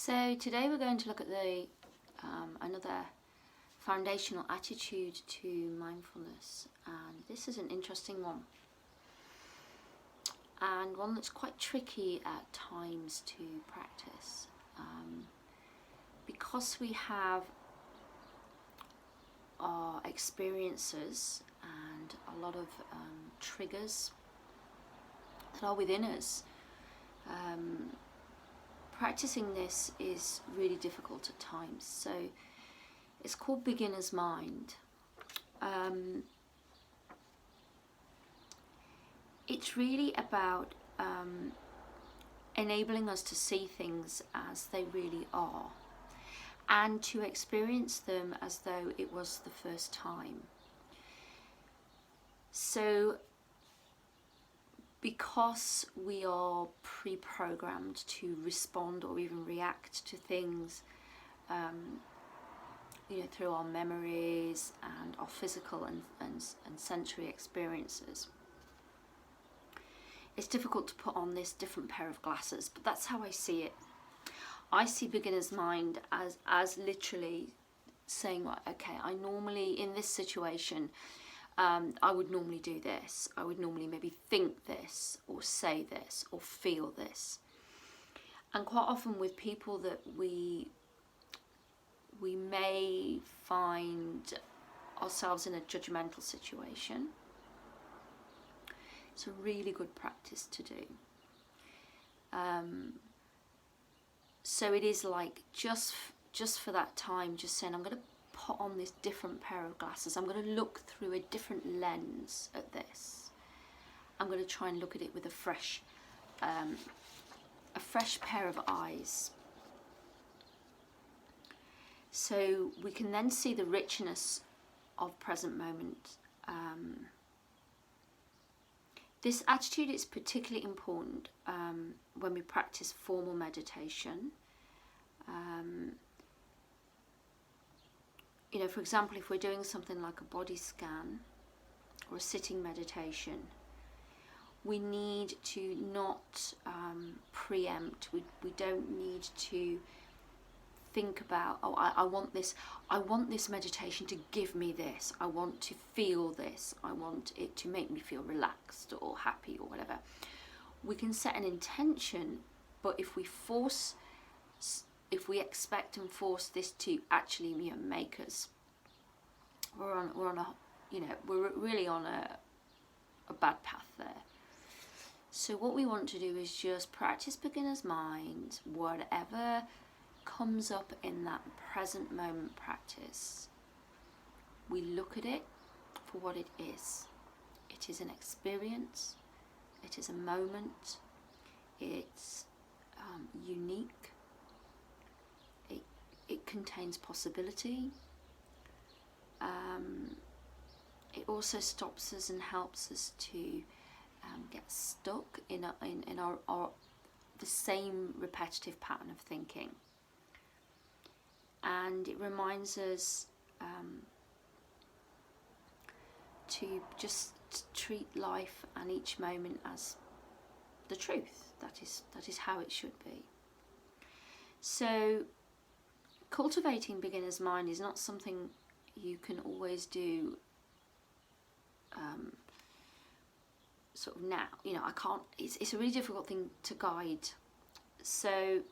So today we're going to look at the another foundational attitude to mindfulness, and this is an interesting one and one that's quite tricky at times to practice because we have our experiences and a lot of triggers that are within us. Practicing this is really difficult at times, so it's called beginner's mind. It's really about enabling us to see things as they really are and to experience them as though it was the first time. So because we are pre-programmed to respond or even react to things through our memories and our physical and sensory experiences, it's difficult to put on this different pair of glasses, but that's how I see it. I see beginner's mind as literally saying, well, okay, I normally, in this situation, I would normally do this. I would normally maybe think this or say this or feel this. And quite often with people that we may find ourselves in a judgmental situation, it's a really good practice to do. So it is like just for that time, just saying, I'm going to put on this different pair of glasses. I'm going to look through a different lens at this. I'm going to try and look at it with a fresh pair of eyes. So we can then see the richness of present moment. This attitude is particularly important when we practice formal meditation. For example, if we're doing something like a body scan or a sitting meditation, we need to not preempt. We don't need to think about, oh, I want this meditation to give me this. I want to feel this. I want it to make me feel relaxed or happy or whatever. We can set an intention, but if we expect and force this to actually make us, we're really on a bad path there. So what we want to do is just practice beginner's mind. Whatever comes up in that present moment practice, we look at it for what it is. It is an experience. It is a moment. It's unique. It contains possibility. It also stops us and helps us to get stuck in our the same repetitive pattern of thinking. And it reminds us to just treat life and each moment as the truth. That is how it should be. So cultivating beginner's mind is not something you can always do sort of now. I can't, it's a really difficult thing to guide. So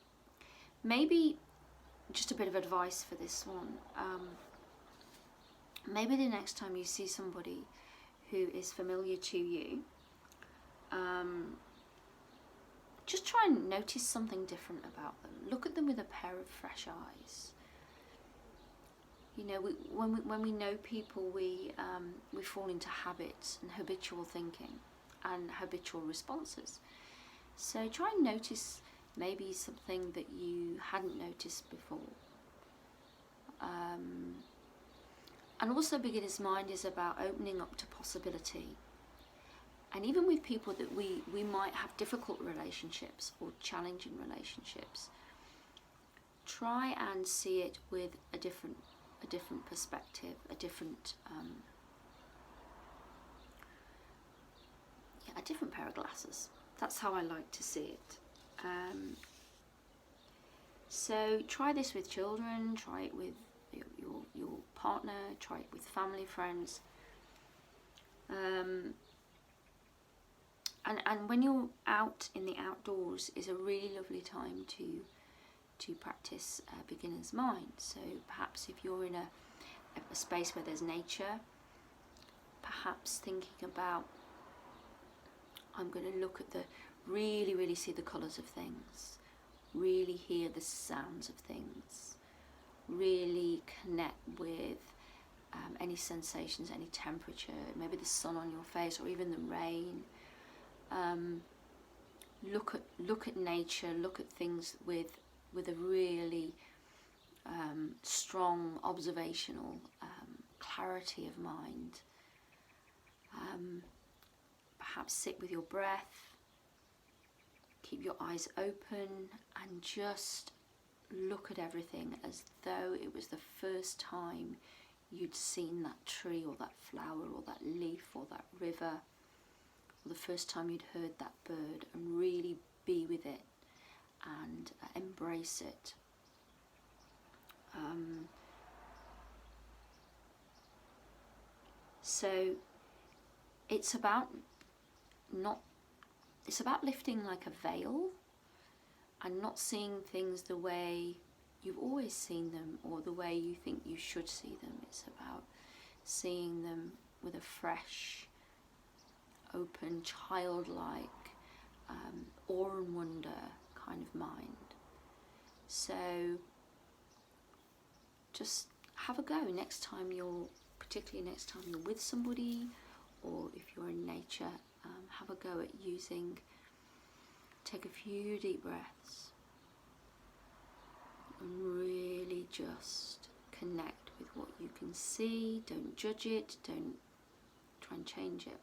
maybe just a bit of advice for this one. Maybe the next time you see somebody who is familiar to you, just try and notice something different about them. Look at them with a pair of fresh eyes. When we know people, we fall into habits and habitual thinking and habitual responses. So try and notice maybe something that you hadn't noticed before. And also beginner's mind is about opening up to possibility. And even with people that we might have difficult relationships or challenging relationships, try and see it with a different perspective, a different pair of glasses. That's how I like to see it. So try this with children, try it with your partner, try it with family, friends. And when you're out in the outdoors is a really lovely time to practice beginner's mind. So perhaps if you're in a space where there's nature, perhaps thinking about, I'm going to look at really see the colours of things, really hear the sounds of things, really connect with any sensations, any temperature, maybe the sun on your face or even the rain. Look at nature, look at things with a really strong observational clarity of mind. Perhaps sit with your breath, keep your eyes open and just look at everything as though it was the first time you'd seen that tree or that flower or that leaf or that river, or the first time you'd heard that bird, and really be with it and embrace it. So it's about lifting like a veil and not seeing things the way you've always seen them or the way you think you should see them. It's about seeing them with a fresh, open, childlike, awe and wonder kind of mind. So just have a go particularly next time you're with somebody, or if you're in nature, have a go at take a few deep breaths and really just connect with what you can see. Don't judge it, don't try and change it.